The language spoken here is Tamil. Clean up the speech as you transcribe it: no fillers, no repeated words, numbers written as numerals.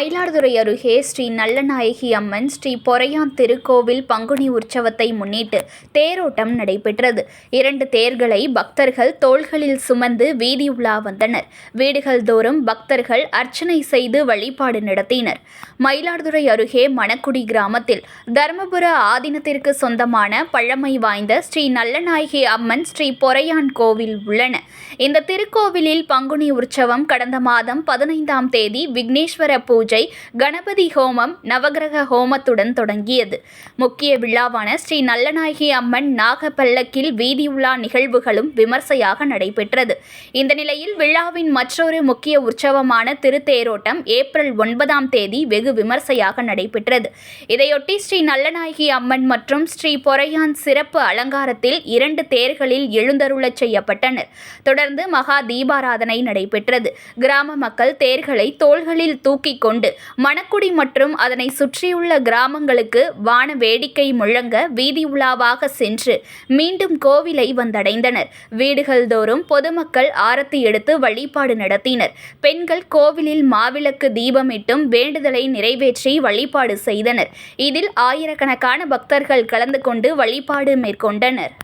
மயிலாடுதுறை அருகே ஸ்ரீ நல்லநாயகி அம்மன் ஸ்ரீ பொறையான் திருக்கோவில் பங்குனி உற்சவத்தை முன்னிட்டு தேரோட்டம் நடைபெற்றது. 2 தேர்களை பக்தர்கள் தோள்களில் சுமந்து வீதி உலா வந்தனர். வீடுகள் தோறும் பக்தர்கள் அர்ச்சனை செய்து வழிபாடு நடத்தினர். மயிலாடுதுறை அருகே மணக்குடி கிராமத்தில் தர்மபுர ஆதீனத்திற்கு சொந்தமான பழமை வாய்ந்த ஸ்ரீ நல்லநாயகி அம்மன் ஸ்ரீ பொறையான் கோவில் உள்ளன. இந்த திருக்கோவிலில் பங்குனி உற்சவம் கடந்த மாதம் 15ஆம் தேதி விக்னேஸ்வர பூஜை, கணபதி ஹோமம், நவகிரக ஹோமத்துடன் தொடங்கியது. முக்கிய விழாவான ஸ்ரீ நல்லநாயகி அம்மன் நாகப்பல்லக்கில் வீதி உலா நிகழ்வுகளும் விமர்சையாக நடைபெற்றது. இந்த நிலையில் விழாவின் மற்றொரு முக்கிய உற்சவமான திருத்தேரோட்டம் ஏப்ரல் 9ஆம் தேதி வெகு விமர்சையாக நடைபெற்றது. இதையொட்டி ஸ்ரீ நல்லநாயகி அம்மன் மற்றும் ஸ்ரீ பொறையான் சிறப்பு அலங்காரத்தில் 2 தேர்களில் எழுந்தருளச் செய்யப்பட்டனர். தொடர்ந்து மகா தீபாராதனை நடைபெற்றது. கிராம மக்கள் தேர்களை தோள்களில் தூக்கிக் கொண்டு மணக்குடி மற்றும் அதனை சுற்றியுள்ள கிராமங்களுக்கு வான வேடிக்கை முழங்க வீதி உலாவாக சென்று மீண்டும் கோவிலை வந்தடைந்தனர். வீடுகள் தோறும் பொதுமக்கள் ஆரத்தி எடுத்து வழிபாடு நடத்தினர். பெண்கள் கோவிலில் மாவிளக்கு தீபமிட்டும் வேண்டுதலை நிறைவேற்றி வழிபாடு செய்தனர். இதில் ஆயிரக்கணக்கான பக்தர்கள் கலந்து கொண்டு வழிபாடு மேற்கொண்டனர்.